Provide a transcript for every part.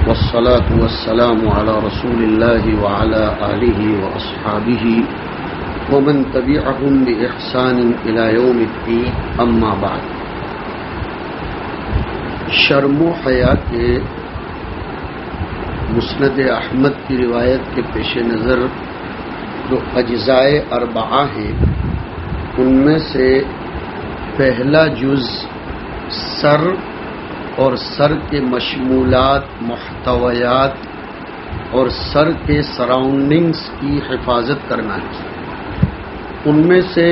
والصلاة والسلام على رسول الله وعلى آله وأصحابه ومن تبعهم بإحسان إلى يوم الدين أما بعد. شرم و حیا کے مسند احمد کی روایت کے پیش نظر جو اجزائے اربعہ ہیں ان میں سے پہلا جز سر اور سر کے مشمولات، محتویات اور سر کے سراؤنڈنگز کی حفاظت کرنا ہے. ان میں سے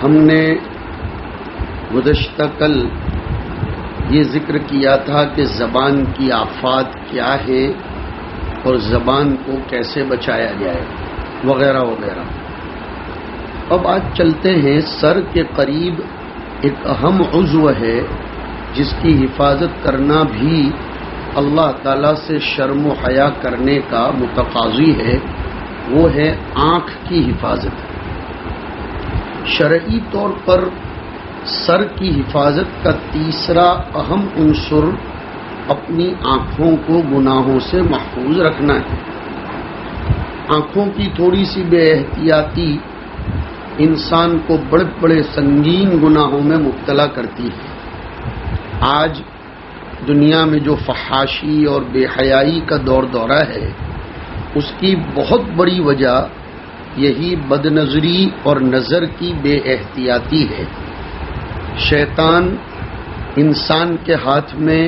ہم نے گزشتہ کل یہ ذکر کیا تھا کہ زبان کی آفات کیا ہے اور زبان کو کیسے بچایا جائے وغیرہ وغیرہ. اب آج چلتے ہیں سر کے قریب ایک اہم عضو ہے جس کی حفاظت کرنا بھی اللہ تعالیٰ سے شرم و حیا کرنے کا متقاضی ہے، وہ ہے آنکھ کی حفاظت. شرعی طور پر سر کی حفاظت کا تیسرا اہم عنصر اپنی آنکھوں کو گناہوں سے محفوظ رکھنا ہے. آنکھوں کی تھوڑی سی بے احتیاطی انسان کو بڑے بڑے سنگین گناہوں میں مبتلا کرتی ہے. آج دنیا میں جو فحاشی اور بے حیائی کا دور دورہ ہے اس کی بہت بڑی وجہ یہی بد نظری اور نظر کی بے احتیاطی ہے. شیطان انسان کے ہاتھ میں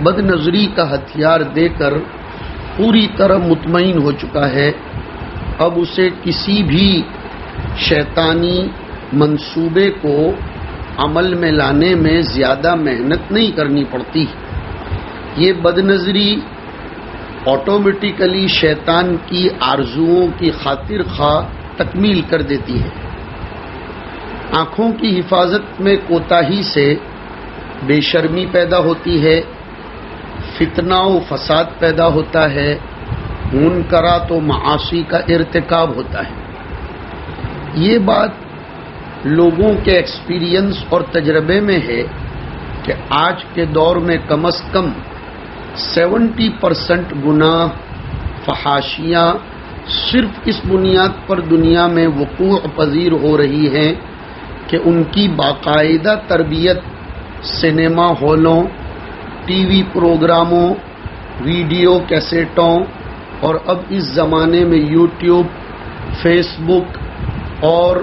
بد نظری کا ہتھیار دے کر پوری طرح مطمئن ہو چکا ہے. اب اسے کسی بھی شیطانی منصوبے کو عمل میں لانے میں زیادہ محنت نہیں کرنی پڑتی. یہ بد نظری آٹومیٹیکلی شیطان کی آرزوؤں کی خاطر خواہ تکمیل کر دیتی ہے. آنکھوں کی حفاظت میں کوتاہی سے بے شرمی پیدا ہوتی ہے، فتنہ و فساد پیدا ہوتا ہے، منکرات و معاصی کا ارتکاب ہوتا ہے. یہ بات لوگوں کے ایکسپیرینس اور تجربے میں ہے کہ آج کے دور میں کم از کم 70% گناہ، فحاشیاں صرف اس بنیاد پر دنیا میں وقوع پذیر ہو رہی ہیں کہ ان کی باقاعدہ تربیت سنیما ہالوں، ٹی وی پروگراموں، ویڈیو کیسٹوں اور اب اس زمانے میں یوٹیوب، فیس بک اور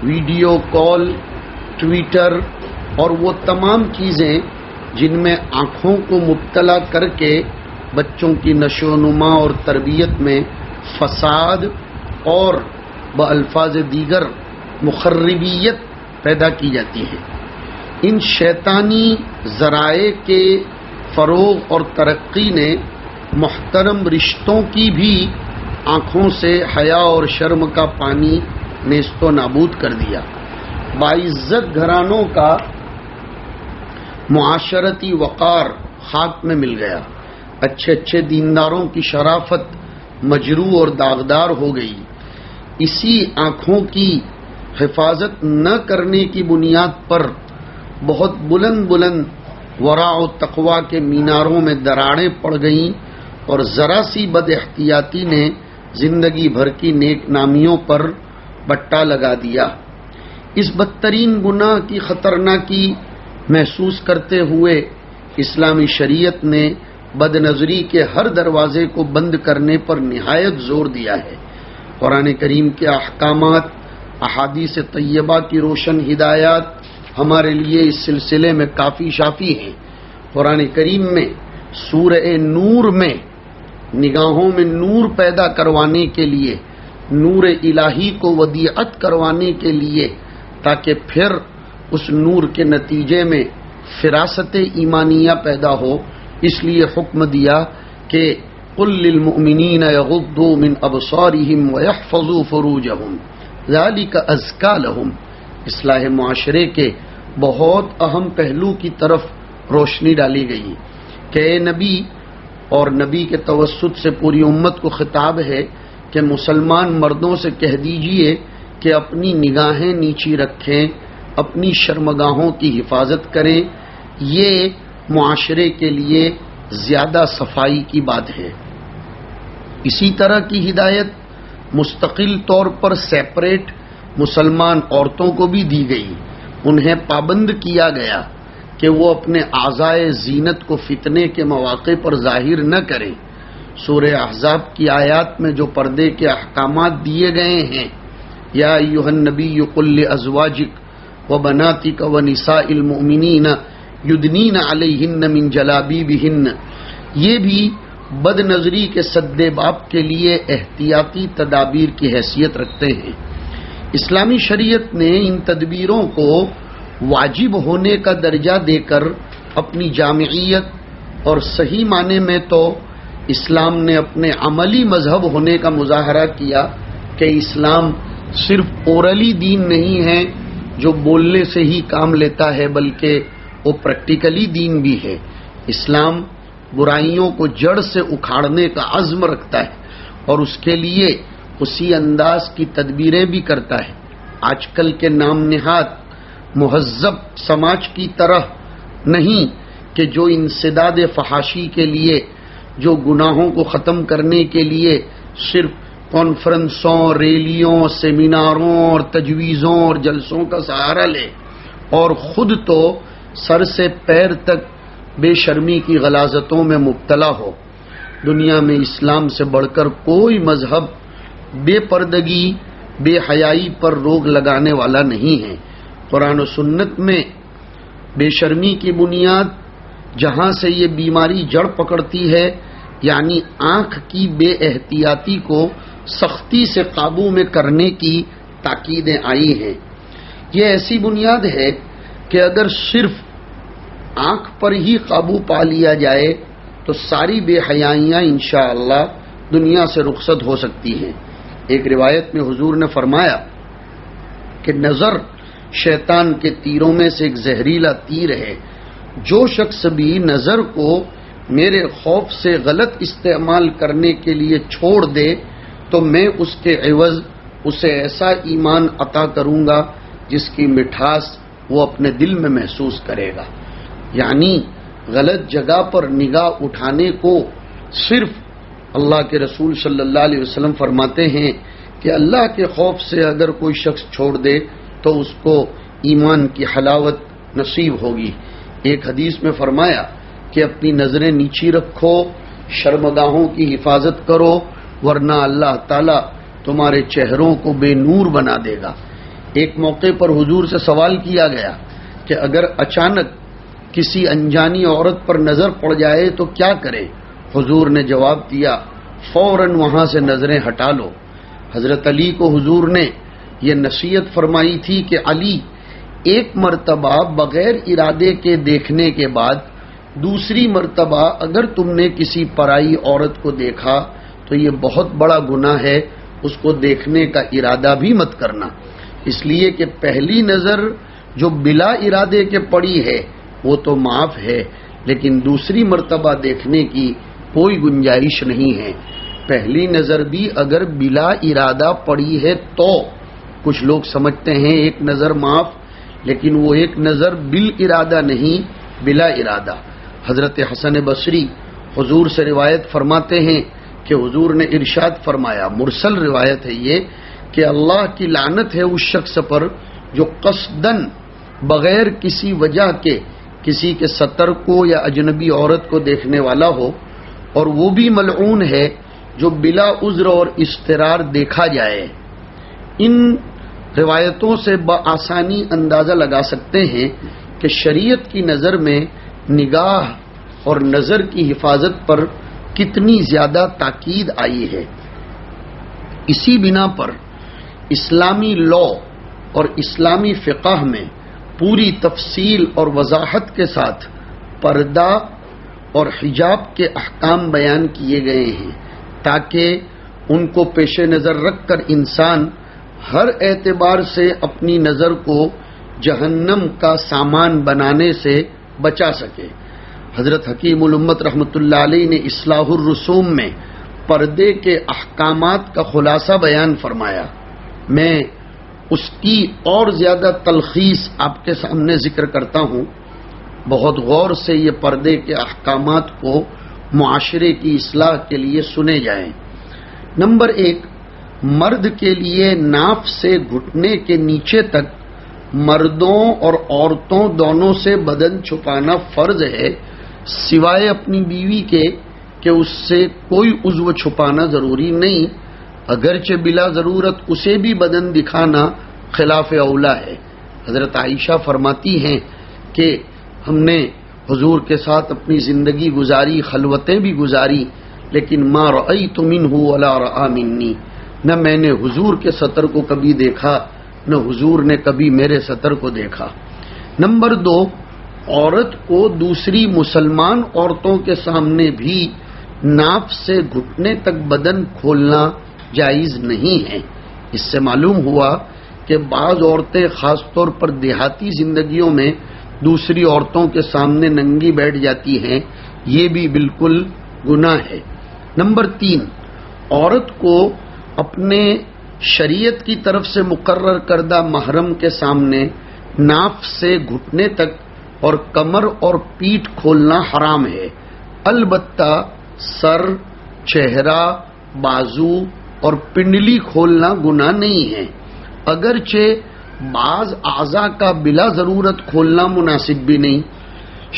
ویڈیو کال، ٹویٹر اور وہ تمام چیزیں جن میں آنکھوں کو مبتلا کر کے بچوں کی نشو و نما اور تربیت میں فساد اور بالفاظ دیگر مخربیت پیدا کی جاتی ہے. ان شیطانی ذرائع کے فروغ اور ترقی نے محترم رشتوں کی بھی آنکھوں سے حیا اور شرم کا پانی نیست و نابود کر دیا. باعزت گھرانوں کا معاشرتی وقار خاک میں مل گیا. اچھے اچھے دینداروں کی شرافت مجروح اور داغدار ہو گئی. اسی آنکھوں کی حفاظت نہ کرنے کی بنیاد پر بہت بلند بلند ورع و تقوی کے میناروں میں دراڑیں پڑ گئیں اور ذرا سی بد احتیاطی نے زندگی بھر کی نیک نامیوں پر بٹا لگا دیا. اس بدترین گناہ کی خطرناکی محسوس کرتے ہوئے اسلامی شریعت نے بد نظری کے ہر دروازے کو بند کرنے پر نہایت زور دیا ہے. قرآن کریم کے احکامات، احادیث طیبہ کی روشن ہدایات ہمارے لیے اس سلسلے میں کافی شافی ہیں. قرآن کریم میں سورہ نور میں نگاہوں میں نور پیدا کروانے کے لیے، نور الہی کو ودیعت کروانے کے لیے، تاکہ پھر اس نور کے نتیجے میں فراست ایمانیہ پیدا ہو، اس لیے حکم دیا کہ قل للمؤمنین یغضوا من ابصارهم ویحفظوا فروجهم ذلک ازکی لهم. اصلاح معاشرے کے بہت اہم پہلو کی طرف روشنی ڈالی گئی کہ اے نبی، اور نبی کے توسط سے پوری امت کو خطاب ہے کہ مسلمان مردوں سے کہہ دیجئے کہ اپنی نگاہیں نیچی رکھیں، اپنی شرمگاہوں کی حفاظت کریں. یہ معاشرے کے لیے زیادہ صفائی کی بات ہے۔ اسی طرح کی ہدایت مستقل طور پر سیپریٹ مسلمان عورتوں کو بھی دی گئی۔ انہیں پابند کیا گیا کہ وہ اپنے اعضائے زینت کو فتنے کے مواقع پر ظاہر نہ کریں۔ سورہ احزاب کی آیات میں جو پردے کے احکامات دیے گئے ہیں، یا ایھا النبی قل لازواجک وبناتک ونساء المؤمنین یدنین علیہن من جلابیبہن، یہ بھی بد نظری کے سد باب کے لیے احتیاطی تدابیر کی حیثیت رکھتے ہیں۔ اسلامی شریعت نے ان تدبیروں کو واجب ہونے کا درجہ دے کر اپنی جامعیت اور صحیح معنی میں تو اسلام نے اپنے عملی مذہب ہونے کا مظاہرہ کیا کہ اسلام صرف اورلی دین نہیں ہے جو بولنے سے ہی کام لیتا ہے، بلکہ وہ پریکٹیکلی دین بھی ہے۔ اسلام برائیوں کو جڑ سے اکھاڑنے کا عزم رکھتا ہے اور اس کے لیے اسی انداز کی تدبیریں بھی کرتا ہے۔ آج کل کے نام نہاد مہذب سماج کی طرح نہیں کہ جو انسداد فحاشی کے لیے، جو گناہوں کو ختم کرنے کے لیے صرف کانفرنسوں، ریلیوں، سیمیناروں اور تجویزوں اور جلسوں کا سہارا لے اور خود تو سر سے پیر تک بے شرمی کی غلاظتوں میں مبتلا ہو۔ دنیا میں اسلام سے بڑھ کر کوئی مذہب بے پردگی، بے حیائی پر روک لگانے والا نہیں ہے۔ قرآن و سنت میں بے شرمی کی بنیاد جہاں سے یہ بیماری جڑ پکڑتی ہے، یعنی آنکھ کی بے احتیاطی کو سختی سے قابو میں کرنے کی تاکیدیں آئی ہیں۔ یہ ایسی بنیاد ہے کہ اگر صرف آنکھ پر ہی قابو پا لیا جائے تو ساری بے حیائیاں انشاءاللہ دنیا سے رخصت ہو سکتی ہیں۔ ایک روایت میں حضور نے فرمایا کہ نظر شیطان کے تیروں میں سے ایک زہریلا تیر ہے، جو شخص بھی نظر کو میرے خوف سے غلط استعمال کرنے کے لیے چھوڑ دے تو میں اس کے عوض اسے ایسا ایمان عطا کروں گا جس کی مٹھاس وہ اپنے دل میں محسوس کرے گا۔ یعنی غلط جگہ پر نگاہ اٹھانے کو صرف اللہ کے رسول صلی اللہ علیہ وسلم فرماتے ہیں کہ اللہ کے خوف سے اگر کوئی شخص چھوڑ دے تو اس کو ایمان کی حلاوت نصیب ہوگی۔ ایک حدیث میں فرمایا کہ اپنی نظریں نیچی رکھو، شرمگاہوں کی حفاظت کرو، ورنہ اللہ تعالیٰ تمہارے چہروں کو بے نور بنا دے گا۔ ایک موقع پر حضور سے سوال کیا گیا کہ اگر اچانک کسی انجانی عورت پر نظر پڑ جائے تو کیا کرے؟ حضور نے جواب دیا، فوراً وہاں سے نظریں ہٹا لو۔ حضرت علی کو حضور نے یہ نصیحت فرمائی تھی کہ علی، ایک مرتبہ بغیر ارادے کے دیکھنے کے بعد دوسری مرتبہ اگر تم نے کسی پرائی عورت کو دیکھا تو یہ بہت بڑا گناہ ہے، اس کو دیکھنے کا ارادہ بھی مت کرنا، اس لیے کہ پہلی نظر جو بلا ارادے کے پڑی ہے وہ تو معاف ہے، لیکن دوسری مرتبہ دیکھنے کی کوئی گنجائش نہیں ہے۔ پہلی نظر بھی اگر بلا ارادہ پڑی ہے تو کچھ لوگ سمجھتے ہیں ایک نظر معاف، لیکن وہ ایک نظر بالارادہ نہیں، بلا ارادہ۔ حضرت حسن بصری حضور سے روایت فرماتے ہیں کہ حضور نے ارشاد فرمایا، مرسل روایت ہے یہ، کہ اللہ کی لعنت ہے اس شخص پر جو قصداً بغیر کسی وجہ کے کسی کے سطر کو یا اجنبی عورت کو دیکھنے والا ہو، اور وہ بھی ملعون ہے جو بلا عذر اور اضطرار دیکھا جائے۔ ان روایتوں سے بآسانی اندازہ لگا سکتے ہیں کہ شریعت کی نظر میں نگاہ اور نظر کی حفاظت پر کتنی زیادہ تاکید آئی ہے۔ اسی بنا پر اسلامی لا اور اسلامی فقہ میں پوری تفصیل اور وضاحت کے ساتھ پردہ اور حجاب کے احکام بیان کیے گئے ہیں، تاکہ ان کو پیش نظر رکھ کر انسان ہر اعتبار سے اپنی نظر کو جہنم کا سامان بنانے سے بچا سکے۔ حضرت حکیم الامت رحمۃ اللہ علیہ نے اصلاح الرسوم میں پردے کے احکامات کا خلاصہ بیان فرمایا۔ میں اس کی اور زیادہ تلخیص آپ کے سامنے ذکر کرتا ہوں۔ بہت غور سے یہ پردے کے احکامات کو معاشرے کی اصلاح کے لیے سنے جائیں۔ نمبر 1، مرد کے لیے ناف سے گھٹنے کے نیچے تک مردوں اور عورتوں دونوں سے بدن چھپانا فرض ہے، سوائے اپنی بیوی کے کہ اس سے کوئی عضو چھپانا ضروری نہیں، اگرچہ بلا ضرورت اسے بھی بدن دکھانا خلاف اولا ہے۔ حضرت عائشہ فرماتی ہیں کہ ہم نے حضور کے ساتھ اپنی زندگی گزاری، خلوتیں بھی گزاری، لیکن ما رأیت منہ ولا رأى منی، نہ میں نے حضور کے سطر کو کبھی دیکھا نہ حضور نے کبھی میرے سطر کو دیکھا۔ نمبر 2، عورت کو دوسری مسلمان عورتوں کے سامنے بھی ناف سے گھٹنے تک بدن کھولنا جائز نہیں ہے۔ اس سے معلوم ہوا کہ بعض عورتیں خاص طور پر دیہاتی زندگیوں میں دوسری عورتوں کے سامنے ننگی بیٹھ جاتی ہیں، یہ بھی بالکل گناہ ہے۔ نمبر 3، عورت کو اپنے شریعت کی طرف سے مقرر کردہ محرم کے سامنے ناف سے گھٹنے تک اور کمر اور پیٹھ کھولنا حرام ہے، البتہ سر، چہرہ، بازو اور پنڈلی کھولنا گناہ نہیں ہے، اگرچہ بعض اعضاء کا بلا ضرورت کھولنا مناسب بھی نہیں۔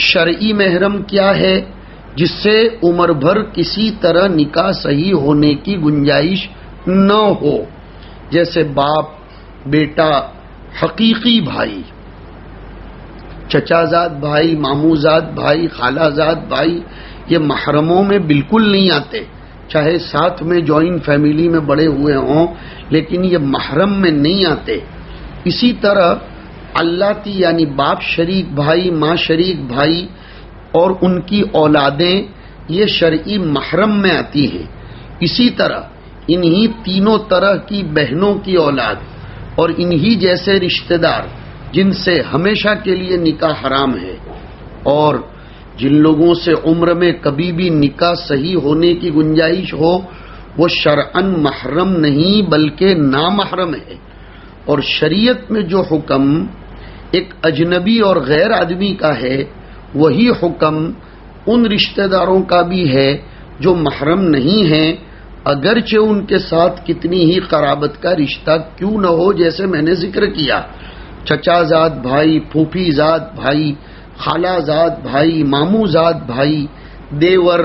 شرعی محرم کیا ہے؟ جس سے عمر بھر کسی طرح نکاح صحیح ہونے کی گنجائش نہ ہو، جیسے باپ، بیٹا، حقیقی بھائی، چچا زاد بھائی، ماموں زاد بھائی، خالہ زاد بھائی، یہ محرموں میں بالکل نہیں آتے، چاہے ساتھ میں جوائنٹ فیملی میں بڑے ہوئے ہوں، لیکن یہ محرم میں نہیں آتے۔ اسی طرح اللہ یعنی باپ شریک بھائی، ماں شریک بھائی اور ان کی اولادیں یہ شرعی محرم میں آتی ہیں۔ اسی طرح انہی تینوں طرح کی بہنوں کی اولاد اور انہی جیسے رشتہ دار جن سے ہمیشہ کے لیے نکاح حرام ہے، اور جن لوگوں سے عمر میں کبھی بھی نکاح صحیح ہونے کی گنجائش ہو، وہ شرعاً محرم نہیں بلکہ نامحرم ہے۔ اور شریعت میں جو حکم ایک اجنبی اور غیر آدمی کا ہے، وہی حکم ان رشتہ داروں کا بھی ہے جو محرم نہیں ہیں، اگرچہ ان کے ساتھ کتنی ہی قرابت کا رشتہ کیوں نہ ہو، جیسے میں نے ذکر کیا، چچا زاد بھائی، پھوپھی زاد بھائی، خالہ زاد بھائی، ماموں زاد بھائی، دیور،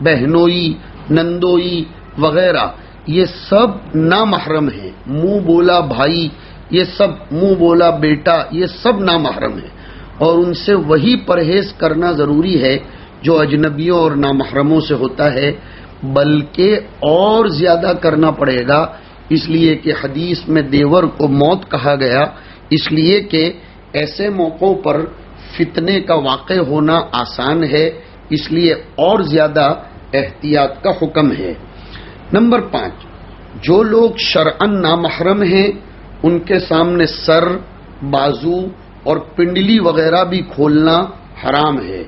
بہنوئی، نندوئی وغیرہ، یہ سب نامحرم ہیں۔ منہ بولا بھائی، یہ سب، منہ بولا بیٹا، یہ سب نامحرم ہیں، اور ان سے وہی پرہیز کرنا ضروری ہے جو اجنبیوں اور نامحرموں سے ہوتا ہے، بلکہ اور زیادہ کرنا پڑے گا، اس لیے کہ حدیث میں دیور کو موت کہا گیا، اس لیے کہ ایسے موقعوں پر فتنے کا واقع ہونا آسان ہے، اس لیے اور زیادہ احتیاط کا حکم ہے۔ نمبر 5، جو لوگ شرعاً نامحرم ہیں ان کے سامنے سر، بازو اور پنڈلی وغیرہ بھی کھولنا حرام ہے۔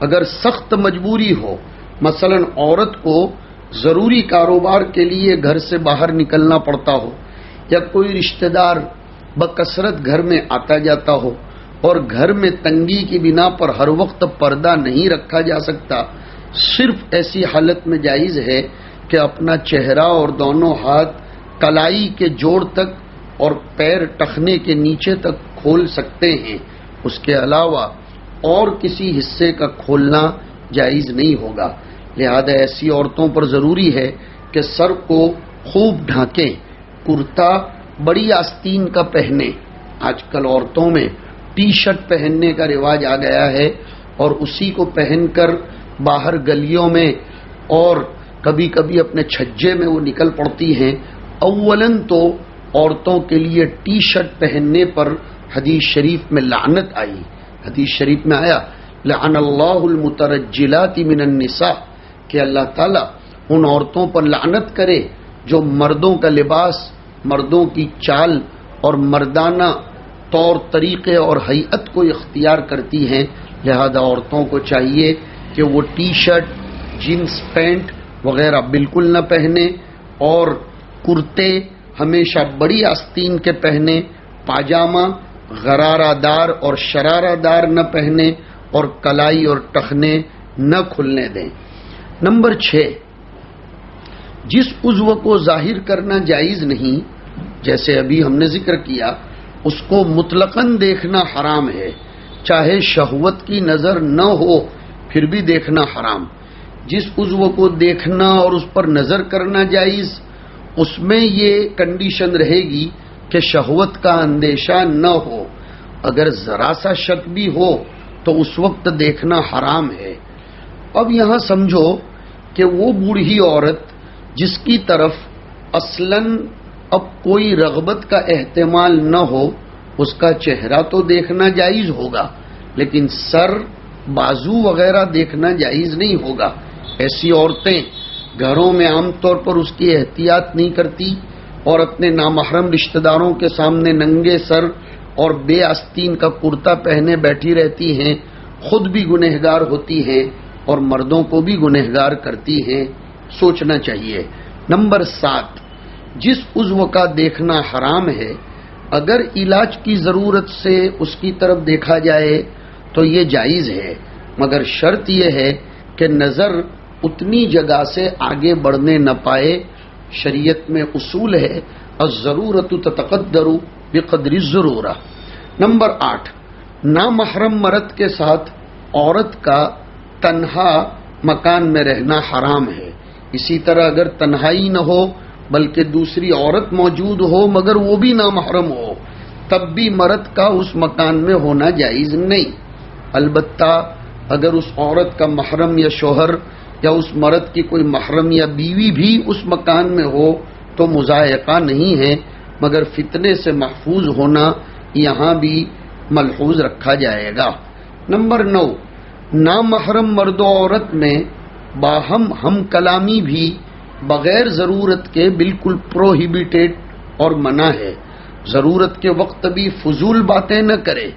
اگر سخت مجبوری ہو، مثلا عورت کو ضروری کاروبار کے لیے گھر سے باہر نکلنا پڑتا ہو، یا کوئی رشتہ دار بکثرت گھر میں آتا جاتا ہو اور گھر میں تنگی کی بنا پر ہر وقت پردہ نہیں رکھا جا سکتا، صرف ایسی حالت میں جائز ہے کہ اپنا چہرہ اور دونوں ہاتھ کلائی کے جوڑ تک اور پیر ٹخنے کے نیچے تک کھول سکتے ہیں، اس کے علاوہ اور کسی حصے کا کھولنا جائز نہیں ہوگا۔ لہذا ایسی عورتوں پر ضروری ہے کہ سر کو خوب ڈھانکیں، کرتا بڑی آستین کا پہنیں۔ آج کل عورتوں میں ٹی شرٹ پہننے کا رواج آ گیا ہے، اور اسی کو پہن کر باہر گلیوں میں اور کبھی کبھی اپنے چھجے میں وہ نکل پڑتی ہیں۔ اولاً تو عورتوں کے لیے ٹی شرٹ پہننے پر حدیث شریف میں لعنت آئی، حدیث شریف میں آیا لعن اللہ المترجلات من النساء، کہ اللہ تعالیٰ ان عورتوں پر لعنت کرے جو مردوں کا لباس، مردوں کی چال اور مردانہ طور طریقے اور ہیئت کو اختیار کرتی ہیں۔ لہذا عورتوں کو چاہیے کہ وہ ٹی شرٹ، جینس پینٹ وغیرہ بالکل نہ پہنیں، اور کرتے ہمیشہ بڑی آستین کے پہنیں، پاجامہ غرارہ دار اور شرارہ دار نہ پہنیں، اور کلائی اور ٹخنے نہ کھلنے دیں۔ نمبر 6، جس عضو کو ظاہر کرنا جائز نہیں، جیسے ابھی ہم نے ذکر کیا، اس کو مطلقاً دیکھنا حرام ہے، چاہے شہوت کی نظر نہ ہو پھر بھی دیکھنا حرام۔ جس عضو کو دیکھنا اور اس پر نظر کرنا جائز، اس میں یہ کنڈیشن رہے گی کہ شہوت کا اندیشہ نہ ہو۔ اگر ذرا سا شک بھی ہو تو اس وقت دیکھنا حرام ہے۔ اب یہاں سمجھو کہ وہ بوڑھی عورت جس کی طرف اصلاً اب کوئی رغبت کا احتمال نہ ہو، اس کا چہرہ تو دیکھنا جائز ہوگا، لیکن سر، بازو وغیرہ دیکھنا جائز نہیں ہوگا۔ ایسی عورتیں گھروں میں عام طور پر اس کی احتیاط نہیں کرتی اور اپنے نامحرم رشتہ داروں کے سامنے ننگے سر اور بے آستین کا کرتا پہنے بیٹھی رہتی ہیں، خود بھی گنہگار ہوتی ہیں اور مردوں کو بھی گنہگار کرتی ہیں، سوچنا چاہیے۔ نمبر 7، جس عضو کا دیکھنا حرام ہے، اگر علاج کی ضرورت سے اس کی طرف دیکھا جائے تو یہ جائز ہے، مگر شرط یہ ہے کہ نظر اتنی جگہ سے آگے بڑھنے نہ پائے۔ شریعت میں اصول ہے الضرورۃ تتقدر بقدر الضرورہ۔ نمبر 8، نامحرم مرد کے ساتھ عورت کا تنہا مکان میں رہنا حرام ہے۔ اسی طرح اگر تنہائی نہ ہو بلکہ دوسری عورت موجود ہو مگر وہ بھی نامحرم ہو، تب بھی مرد کا اس مکان میں ہونا جائز نہیں۔ البتہ اگر اس عورت کا محرم یا شوہر یا اس مرد کی کوئی محرم یا بیوی بھی اس مکان میں ہو تو مضائقہ نہیں ہے، مگر فتنے سے محفوظ ہونا یہاں بھی ملحوظ رکھا جائے گا۔ نمبر 9، نامحرم مرد و عورت میں باہم ہم کلامی بھی بغیر ضرورت کے بالکل پروہیبیٹڈ اور منع ہے۔ ضرورت کے وقت بھی فضول باتیں نہ کرے،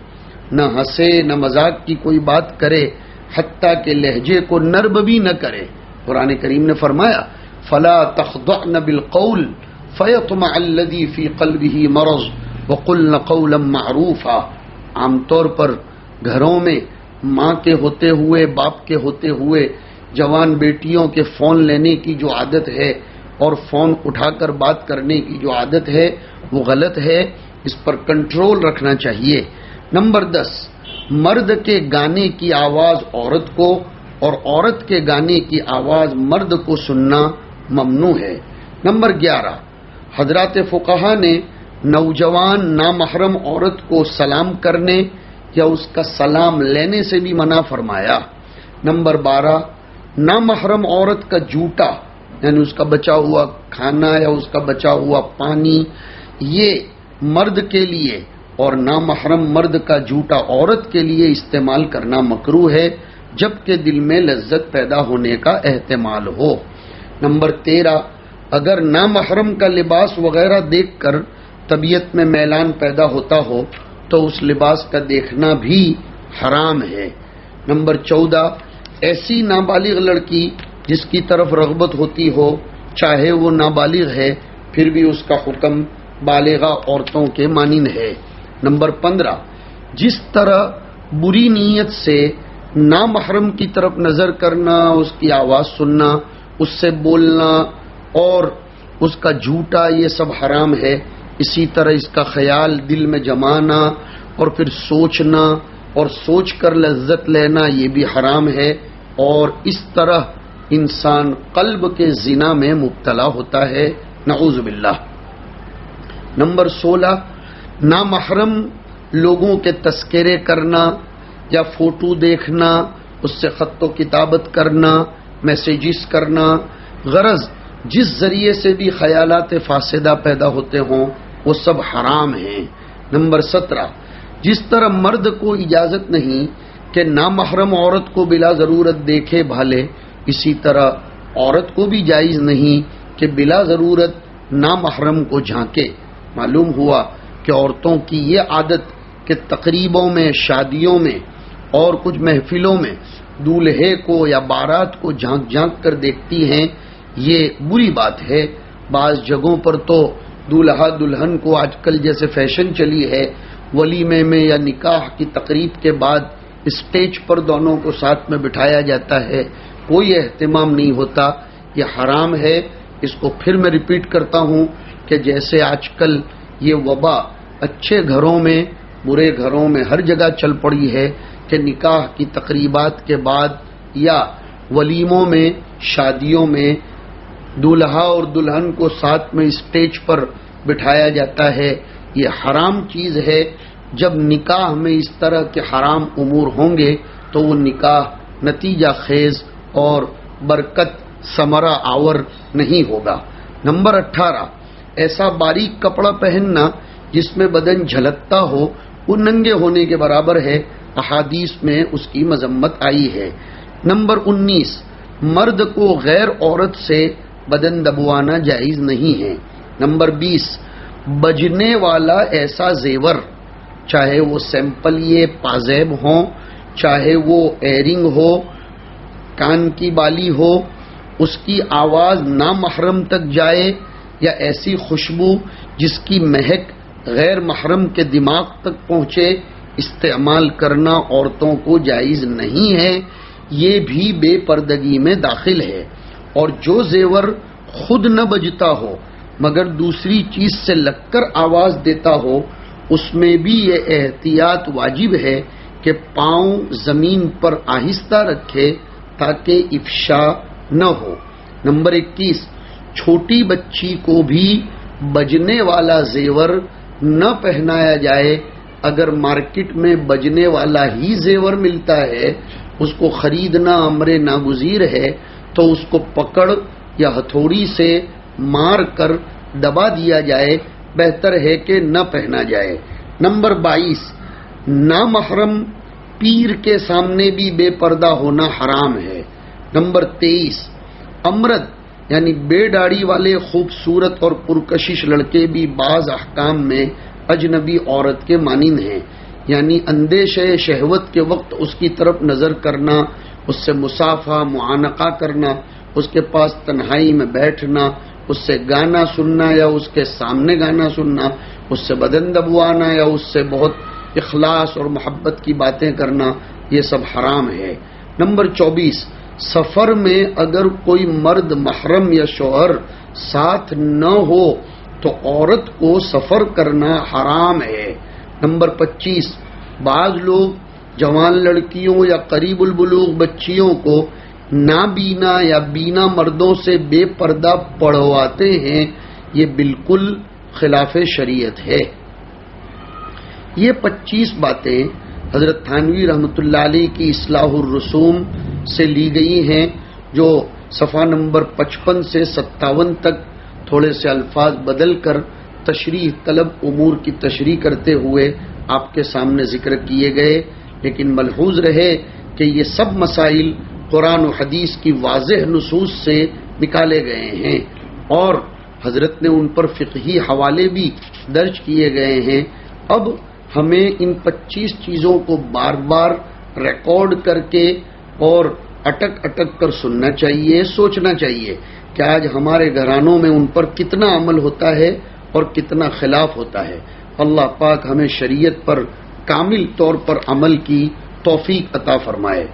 نہ ہنسے، نہ مذاق کی کوئی بات کرے، حتیٰ کہ لہجے کو نرم بھی نہ کرے۔ قرآن کریم نے فرمایا فَلَا تَخْضَعْنَ بِالْقَوْلِ فَيَطْمَعَ الَّذِي فِي قَلْبِهِ مَرَضٌ وَقُلْنَ قَوْلًا مَعْرُوفًا۔ عام طور پر گھروں میں ماں کے ہوتے ہوئے، باپ کے ہوتے ہوئے جوان بیٹیوں کے فون لینے کی جو عادت ہے اور فون اٹھا کر بات کرنے کی جو عادت ہے وہ غلط ہے، اس پر کنٹرول رکھنا چاہیے۔ نمبر 10، مرد کے گانے کی آواز عورت کو اور عورت کے گانے کی آواز مرد کو سننا ممنوع ہے۔ نمبر 11، حضرات فقہا نے نوجوان نامحرم عورت کو سلام کرنے یا اس کا سلام لینے سے بھی منع فرمایا۔ نمبر 12، نامحرم عورت کا جوٹا یعنی اس کا بچا ہوا کھانا یا اس کا بچا ہوا پانی، یہ مرد کے لیے اور نامحرم مرد کا جوٹا عورت کے لیے استعمال کرنا مکروہ ہے، جبکہ دل میں لذت پیدا ہونے کا احتمال ہو۔ نمبر 13، اگر نامحرم کا لباس وغیرہ دیکھ کر طبیعت میں میلان پیدا ہوتا ہو تو اس لباس کا دیکھنا بھی حرام ہے۔ نمبر 14، ایسی نابالغ لڑکی جس کی طرف رغبت ہوتی ہو، چاہے وہ نابالغ ہے پھر بھی اس کا حکم بالغہ عورتوں کے مانند ہے۔ نمبر 15، جس طرح بری نیت سے نامحرم کی طرف نظر کرنا، اس کی آواز سننا، اس سے بولنا اور اس کا جھوٹا، یہ سب حرام ہے، اسی طرح اس کا خیال دل میں جمانا اور پھر سوچنا اور سوچ کر لذت لینا یہ بھی حرام ہے، اور اس طرح انسان قلب کے زنا میں مبتلا ہوتا ہے، نعوذ باللہ۔ نمبر 16، نامحرم لوگوں کے تذکرے کرنا یا فوٹو دیکھنا، اس سے خط و کتابت کرنا، میسیجز کرنا، غرض جس ذریعے سے بھی خیالات فاسدہ پیدا ہوتے ہوں وہ سب حرام ہیں۔ نمبر 17، جس طرح مرد کو اجازت نہیں کہ نامحرم عورت کو بلا ضرورت دیکھے بھالے، اسی طرح عورت کو بھی جائز نہیں کہ بلا ضرورت نامحرم کو جھانکے۔ معلوم ہوا کہ عورتوں کی یہ عادت کہ تقریبوں میں، شادیوں میں اور کچھ محفلوں میں دولہے کو یا بارات کو جھانک جھانک کر دیکھتی ہیں، یہ بری بات ہے۔ بعض جگہوں پر تو دولہا دلہن کو آج کل جیسے فیشن چلی ہے، ولیمے میں یا نکاح کی تقریب کے بعد اسٹیج پر دونوں کو ساتھ میں بٹھایا جاتا ہے، کوئی اہتمام نہیں ہوتا، یہ حرام ہے۔ اس کو پھر میں ریپیٹ کرتا ہوں کہ جیسے آج کل یہ وبا اچھے گھروں میں برے گھروں میں ہر جگہ چل پڑی ہے کہ نکاح کی تقریبات کے بعد یا ولیموں میں شادیوں میں دولہا اور دلہن کو ساتھ میں اسٹیج پر بٹھایا جاتا ہے، یہ حرام چیز ہے۔ جب نکاح میں اس طرح کے حرام امور ہوں گے تو وہ نکاح نتیجہ خیز اور برکت ثمرہ آور نہیں ہوگا۔ نمبر 18، ایسا باریک کپڑا پہننا جس میں بدن جھلکتا ہو وہ ننگے ہونے کے برابر ہے، احادیث میں اس کی مذمت آئی ہے۔ نمبر 19، مرد کو غیر عورت سے بدن دبوانا جائز نہیں ہے۔ نمبر 20، بجنے والا ایسا زیور، چاہے وہ سیمپل یہ پازیب ہوں، چاہے وہ ایرنگ ہو، کان کی بالی ہو، اس کی آواز نامحرم تک جائے یا ایسی خوشبو جس کی مہک غیر محرم کے دماغ تک پہنچے، استعمال کرنا عورتوں کو جائز نہیں ہے، یہ بھی بے پردگی میں داخل ہے۔ اور جو زیور خود نہ بجتا ہو مگر دوسری چیز سے لگ کر آواز دیتا ہو، اس میں بھی یہ احتیاط واجب ہے کہ پاؤں زمین پر آہستہ رکھے تاکہ افشا نہ ہو۔ نمبر 21، چھوٹی بچی کو بھی بجنے والا زیور نہ پہنایا جائے۔ اگر مارکیٹ میں بجنے والا ہی زیور ملتا ہے، اس کو خریدنا امر ناگزیر ہے، تو اس کو پکڑ یا ہتھوڑی سے مار کر دبا دیا جائے، بہتر ہے کہ نہ پہنا جائے۔ نمبر 22، نامحرم پیر کے سامنے بھی بے پردہ ہونا حرام ہے۔ نمبر 23، امرد یعنی بے داڑھی والے خوبصورت اور پرکشش لڑکے بھی بعض احکام میں اجنبی عورت کے مانند ہیں، یعنی اندیشہ شہوت کے وقت اس کی طرف نظر کرنا، اس سے مصافحہ معانقہ کرنا، اس کے پاس تنہائی میں بیٹھنا، اس سے گانا سننا یا اس کے سامنے گانا سننا، اس سے بدن دبوانا یا اس سے بہت اخلاص اور محبت کی باتیں کرنا، یہ سب حرام ہے۔ نمبر 24، سفر میں اگر کوئی مرد محرم یا شوہر ساتھ نہ ہو تو عورت کو سفر کرنا حرام ہے۔ نمبر 25، بعض لوگ جوان لڑکیوں یا قریب البلوغ بچیوں کو نابینا یا بینا مردوں سے بے پردہ پڑھواتے ہیں، یہ بالکل خلاف شریعت ہے۔ یہ 25 باتیں حضرت تھانوی رحمۃ اللہ علیہ کی اصلاح الرسوم سے لی گئی ہیں، جو صفحہ نمبر 55 سے 57 تک تھوڑے سے الفاظ بدل کر تشریح طلب امور کی تشریح کرتے ہوئے آپ کے سامنے ذکر کیے گئے، لیکن ملحوظ رہے کہ یہ سب مسائل قرآن و حدیث کی واضح نصوص سے نکالے گئے ہیں اور حضرت نے ان پر فقہی حوالے بھی درج کیے گئے ہیں۔ اب ہمیں ان 25 چیزوں کو بار بار ریکارڈ کر کے اور اٹک اٹک کر سننا چاہیے، سوچنا چاہیے کہ آج ہمارے گھرانوں میں ان پر کتنا عمل ہوتا ہے اور کتنا خلاف ہوتا ہے۔ اللہ پاک ہمیں شریعت پر کامل طور پر عمل کی توفیق عطا فرمائے۔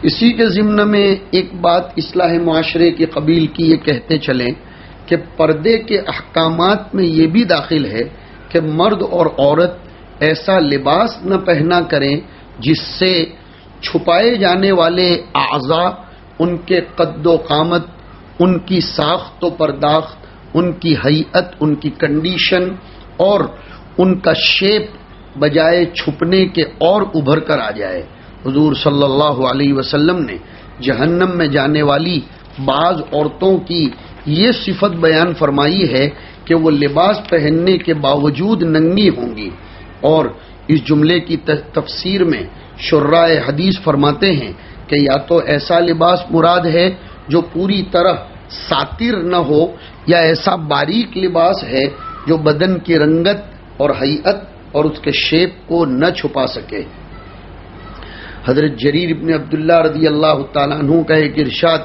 اسی کے ضمن میں ایک بات اصلاح معاشرے کی قبیل کی یہ کہتے چلیں کہ پردے کے احکامات میں یہ بھی داخل ہے کہ مرد اور عورت ایسا لباس نہ پہنا کریں جس سے چھپائے جانے والے اعضاء، ان کے قد و قامت، ان کی ساخت و پرداخت، ان کی ہیئت، ان کی کنڈیشن اور ان کا شیپ بجائے چھپنے کے اور ابھر کر آ جائے۔ حضور صلی اللہ علیہ وسلم نے جہنم میں جانے والی بعض عورتوں کی یہ صفت بیان فرمائی ہے کہ وہ لباس پہننے کے باوجود ننگی ہوں گی، اور اس جملے کی تفسیر میں شراح حدیث فرماتے ہیں کہ یا تو ایسا لباس مراد ہے جو پوری طرح ساتر نہ ہو، یا ایسا باریک لباس ہے جو بدن کی رنگت اور ہیئت اور اس کے شیپ کو نہ چھپا سکے۔ حضرت جریر ابن عبداللہ رضی اللہ تعالیٰ عنہ کا ایک ارشاد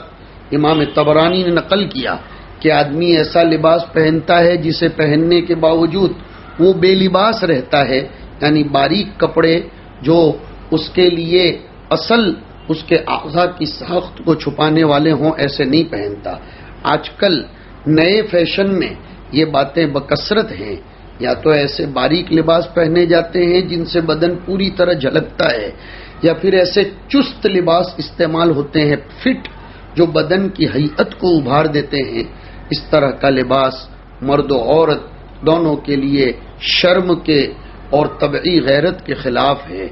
امام طبرانی نے نقل کیا کہ آدمی ایسا لباس پہنتا ہے جسے پہننے کے باوجود وہ بے لباس رہتا ہے، یعنی باریک کپڑے جو اس کے لیے اصل اس کے اعضاء کی ساخت کو چھپانے والے ہوں ایسے نہیں پہنتا۔ آج کل نئے فیشن میں یہ باتیں بکثرت ہیں، یا تو ایسے باریک لباس پہنے جاتے ہیں جن سے بدن پوری طرح جھلکتا ہے، یا پھر ایسے چست لباس استعمال ہوتے ہیں فٹ، جو بدن کی ہیئت کو ابھار دیتے ہیں۔ اس طرح کا لباس مرد و عورت دونوں کے لیے شرم کے اور طبعی غیرت کے خلاف ہے۔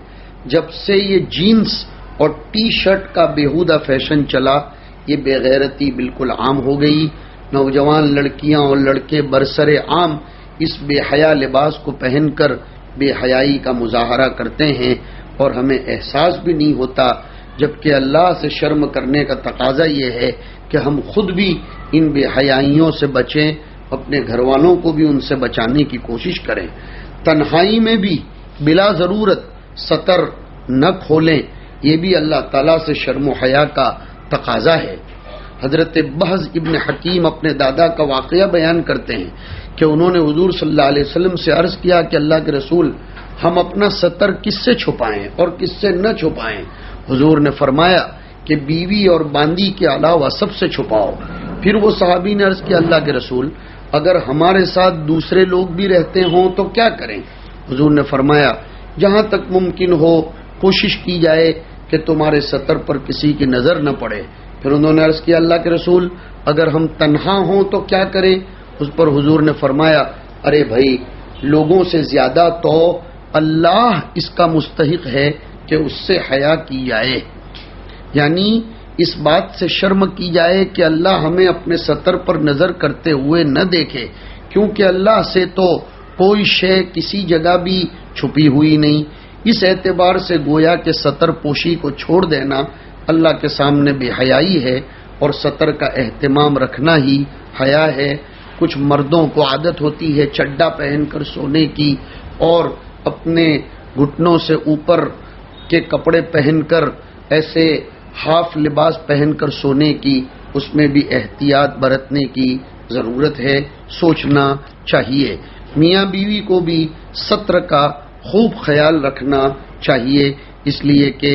جب سے یہ جینز اور ٹی شرٹ کا بیہودہ فیشن چلا، یہ بے غیرتی بالکل عام ہو گئی۔ نوجوان لڑکیاں اور لڑکے برسر عام اس بے حیا لباس کو پہن کر بے حیائی کا مظاہرہ کرتے ہیں، اور ہمیں احساس بھی نہیں ہوتا، جبکہ اللہ سے شرم کرنے کا تقاضا یہ ہے کہ ہم خود بھی ان بے حیائیوں سے بچیں، اپنے گھر والوں کو بھی ان سے بچانے کی کوشش کریں۔ تنہائی میں بھی بلا ضرورت ستر نہ کھولیں، یہ بھی اللہ تعالیٰ سے شرم و حیا کا تقاضا ہے۔ حضرت بحز ابن حکیم اپنے دادا کا واقعہ بیان کرتے ہیں کہ انہوں نے حضور صلی اللہ علیہ وسلم سے عرض کیا کہ اللہ کے رسول، ہم اپنا ستر کس سے چھپائیں اور کس سے نہ چھپائیں؟ حضور نے فرمایا کہ بیوی اور باندی کے علاوہ سب سے چھپاؤ۔ پھر وہ صحابی نے عرض کیا اللہ کے رسول، اگر ہمارے ساتھ دوسرے لوگ بھی رہتے ہوں تو کیا کریں؟ حضور نے فرمایا جہاں تک ممکن ہو کوشش کی جائے کہ تمہارے ستر پر کسی کی نظر نہ پڑے۔ پھر انہوں نے عرض کیا اللہ کے رسول، اگر ہم تنہا ہوں تو کیا کریں؟ اس پر حضور نے فرمایا ارے بھائی، لوگوں سے زیادہ تو اللہ اس کا مستحق ہے کہ اس سے حیا کی جائے، یعنی اس بات سے شرم کی جائے کہ اللہ ہمیں اپنے ستر پر نظر کرتے ہوئے نہ دیکھے، کیونکہ اللہ سے تو کوئی شے کسی جگہ بھی چھپی ہوئی نہیں۔ اس اعتبار سے گویا کہ ستر پوشی کو چھوڑ دینا اللہ کے سامنے بے حیائی ہے، اور ستر کا اہتمام رکھنا ہی حیا ہے۔ کچھ مردوں کو عادت ہوتی ہے چڈا پہن کر سونے کی، اور اپنے گھٹنوں سے اوپر کے کپڑے پہن کر ایسے ہاف لباس پہن کر سونے کی، اس میں بھی احتیاط برتنے کی ضرورت ہے، سوچنا چاہیے۔ میاں بیوی کو بھی ستر کا خوب خیال رکھنا چاہیے، اس لیے کہ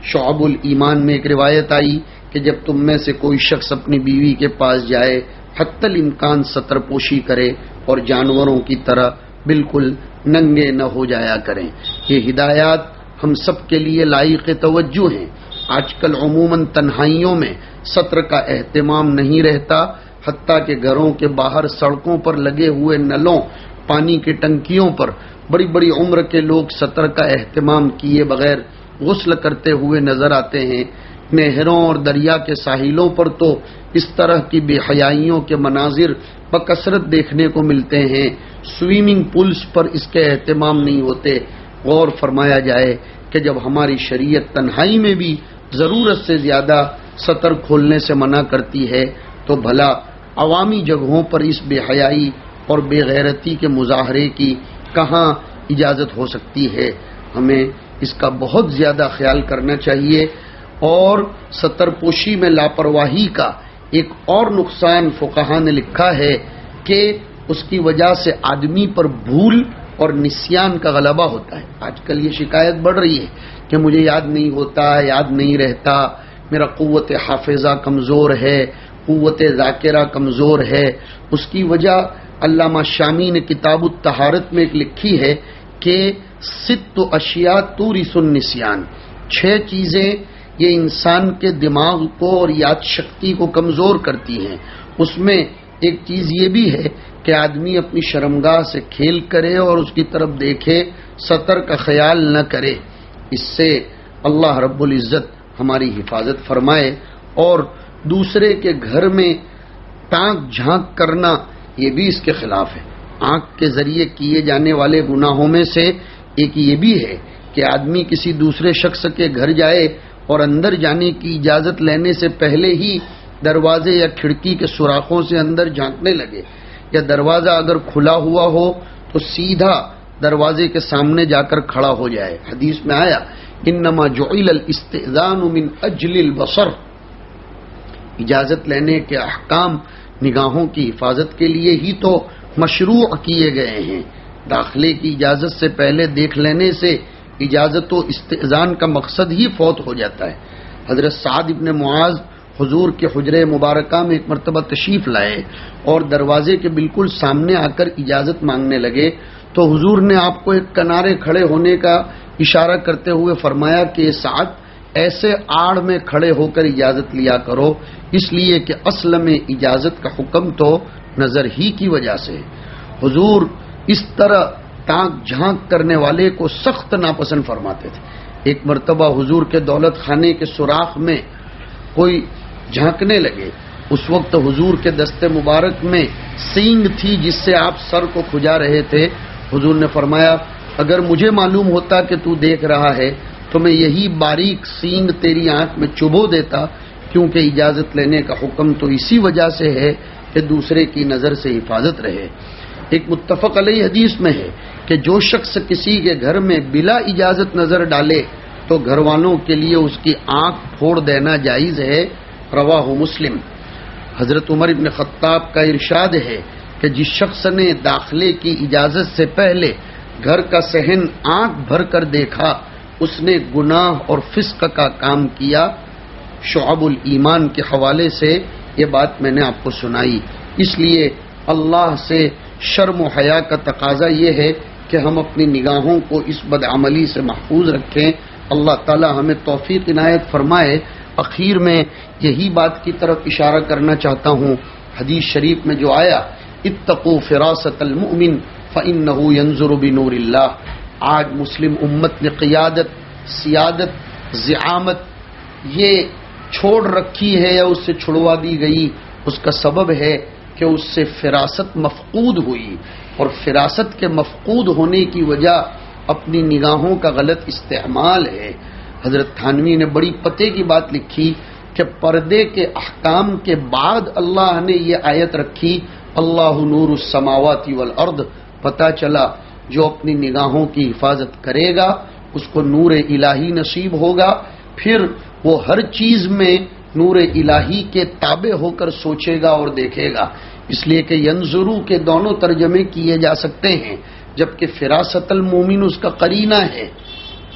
شعب الایمان میں ایک روایت آئی کہ جب تم میں سے کوئی شخص اپنی بیوی کے پاس جائے حتی الامکان ستر پوشی کرے اور جانوروں کی طرح بالکل ننگے نہ ہو جایا کریں۔ یہ ہدایات ہم سب کے لیے لائق توجہ ہیں۔ آج کل عموماً تنہائیوں میں ستر کا اہتمام نہیں رہتا، حتیٰ کہ گھروں کے باہر سڑکوں پر لگے ہوئے نلوں، پانی کی ٹنکیوں پر بڑی بڑی عمر کے لوگ ستر کا اہتمام کیے بغیر غسل کرتے ہوئے نظر آتے ہیں۔ نہروں اور دریا کے ساحلوں پر تو اس طرح کی بے حیائیوں کے مناظر بکثرت دیکھنے کو ملتے ہیں۔ سوئمنگ پولز پر اس کے اہتمام نہیں ہوتے۔ غور فرمایا جائے کہ جب ہماری شریعت تنہائی میں بھی ضرورت سے زیادہ ستر کھولنے سے منع کرتی ہے، تو بھلا عوامی جگہوں پر اس بے حیائی اور بے غیرتی کے مظاہرے کی کہاں اجازت ہو سکتی ہے؟ ہمیں اس کا بہت زیادہ خیال کرنا چاہیے۔ اور ستر پوشی میں لاپرواہی کا ایک اور نقصان فقہا نے لکھا ہے کہ اس کی وجہ سے آدمی پر بھول اور نسیان کا غلبہ ہوتا ہے۔ آج کل یہ شکایت بڑھ رہی ہے کہ مجھے یاد نہیں ہوتا، یاد نہیں رہتا، میرا قوت حافظہ کمزور ہے، قوت ذاکرہ کمزور ہے۔ اس کی وجہ علامہ شامی نے کتاب الطہارت میں ایک لکھی ہے کہ ست اشیاء تورث النسیان، 6 چیزیں یہ انسان کے دماغ کو اور یاد شکتی کو کمزور کرتی ہیں۔ اس میں ایک چیز یہ بھی ہے کہ آدمی اپنی شرمگاہ سے کھیل کرے اور اس کی طرف دیکھے، ستر کا خیال نہ کرے۔ اس سے اللہ رب العزت ہماری حفاظت فرمائے۔ اور دوسرے کے گھر میں تانک جھانک کرنا یہ بھی اس کے خلاف ہے۔ آنکھ کے ذریعے کیے جانے والے گناہوں میں سے ایک یہ بھی ہے کہ آدمی کسی دوسرے شخص کے گھر جائے اور اندر جانے کی اجازت لینے سے پہلے ہی دروازے یا کھڑکی کے سوراخوں سے اندر جھانکنے لگے، یا دروازہ اگر کھلا ہوا ہو تو سیدھا دروازے کے سامنے جا کر کھڑا ہو جائے۔ حدیث میں آیا انما جعل الاستئذان من اجل البصر، اجازت لینے کے احکام نگاہوں کی حفاظت کے لیے ہی تو مشروع کیے گئے ہیں۔ داخلے کی اجازت سے پہلے دیکھ لینے سے اجازت و استئذان کا مقصد ہی فوت ہو جاتا ہے۔ حضرت سعد ابن معاذ حضور کے حجرہ مبارکہ میں ایک مرتبہ تشریف لائے اور دروازے کے بالکل سامنے آ کر اجازت مانگنے لگے تو حضور نے آپ کو ایک کنارے کھڑے ہونے کا اشارہ کرتے ہوئے فرمایا کہ سعد ایسے آڑ میں کھڑے ہو کر اجازت لیا کرو، اس لیے کہ اصل میں اجازت کا حکم تو نظر ہی کی وجہ سے۔ حضور اس طرح تانک جھانک کرنے والے کو سخت ناپسند فرماتے تھے۔ ایک مرتبہ حضور کے دولت خانے کے سوراخ میں کوئی جھانکنے لگے، اس وقت حضور کے دستے مبارک میں سینگ تھی جس سے آپ سر کو کھجا رہے تھے۔ حضور نے فرمایا اگر مجھے معلوم ہوتا کہ تو دیکھ رہا ہے تو میں یہی باریک سینگ تیری آنکھ میں چبھو دیتا، کیونکہ اجازت لینے کا حکم تو اسی وجہ سے ہے کہ دوسرے کی نظر سے حفاظت رہے۔ ایک متفق علیہ حدیث میں ہے کہ جو شخص کسی کے گھر میں بلا اجازت نظر ڈالے تو گھر والوں کے لیے اس کی آنکھ پھوڑ دینا جائز ہے، رواہ مسلم۔ حضرت عمر ابن خطاب کا ارشاد ہے کہ جس شخص نے داخلے کی اجازت سے پہلے گھر کا صحن آنکھ بھر کر دیکھا اس نے گناہ اور فسق کا کام کیا۔ شعب الایمان کے حوالے سے یہ بات میں نے آپ کو سنائی۔ اس لیے اللہ سے شرم و حیا کا تقاضا یہ ہے کہ ہم اپنی نگاہوں کو اس بدعملی سے محفوظ رکھیں۔ اللہ تعالی ہمیں توفیق عنایت فرمائے۔ اخیر میں یہی بات کی طرف اشارہ کرنا چاہتا ہوں، حدیث شریف میں جو آیا اتقوا فراست المؤمن فإنه ينظر بنور اللہ۔ آج مسلم امت نے قیادت، سیادت، زعامت یہ چھوڑ رکھی ہے یا اس سے چھڑوا دی گئی، اس کا سبب ہے کہ اس سے فراست مفقود ہوئی، اور فراست کے مفقود ہونے کی وجہ اپنی نگاہوں کا غلط استعمال ہے۔ حضرت تھانوی نے بڑی پتے کی بات لکھی کہ پردے کے احکام کے بعد اللہ نے یہ آیت رکھی اللہ نور السماوات والارض۔ پتہ چلا جو اپنی نگاہوں کی حفاظت کرے گا اس کو نور الہی نصیب ہوگا، پھر وہ ہر چیز میں نور الہی کے تابع ہو کر سوچے گا اور دیکھے گا۔ اس لیے کہ ینظرو کے دونوں ترجمے کیے جا سکتے ہیں، جبکہ فراست المومن اس کا قرینہ ہے۔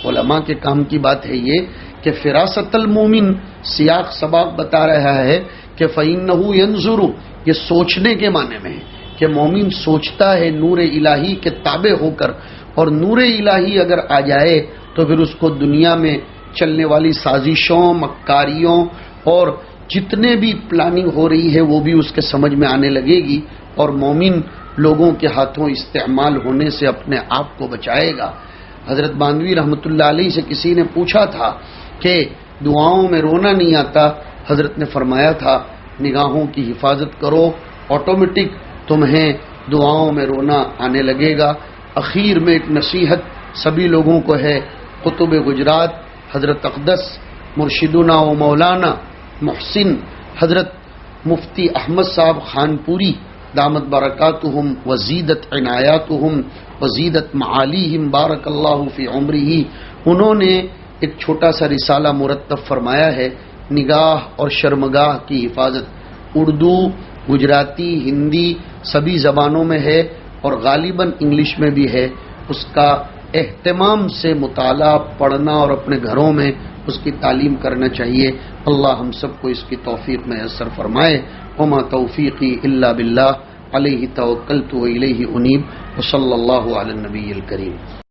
علماء کے کام کی بات ہے یہ کہ فراست المومن سیاق سباق بتا رہا ہے کہ فإنہ ینظر، یہ سوچنے کے معنی میں ہے کہ مومن سوچتا ہے نور الہی کے تابع ہو کر، اور نور الہی اگر آ جائے تو پھر اس کو دنیا میں چلنے والی سازشوں، مکاریوں اور جتنے بھی پلاننگ ہو رہی ہے وہ بھی اس کے سمجھ میں آنے لگے گی، اور مومن لوگوں کے ہاتھوں استعمال ہونے سے اپنے آپ کو بچائے گا۔ حضرت باندوی رحمۃ اللہ علیہ سے کسی نے پوچھا تھا کہ دعاؤں میں رونا نہیں آتا، حضرت نے فرمایا تھا نگاہوں کی حفاظت کرو، آٹومیٹک تمہیں دعاؤں میں رونا آنے لگے گا۔ اخیر میں ایک نصیحت سبھی لوگوں کو ہے، قطب گجرات حضرت اقدس مرشدنا و مولانا محسن حضرت مفتی احمد صاحب خانپوری دامت برکاتہم وزیدت عنایاتہم وزیدت معالیہم بارک اللہ فی عمرہ، انہوں نے ایک چھوٹا سا رسالہ مرتب فرمایا ہے نگاہ اور شرمگاہ کی حفاظت۔ اردو، گجراتی، ہندی سبھی زبانوں میں ہے اور غالباً انگلش میں بھی ہے۔ اس کا اہتمام سے مطالعہ، پڑھنا اور اپنے گھروں میں اس کی تعلیم کرنا چاہیے۔ اللہ ہم سب کو اس کی توفیق میسر فرمائے۔ وما توفیقی الا باللہ علیہ توکلت و الیہ انیب وصلی اللہ علی النبی الکریم۔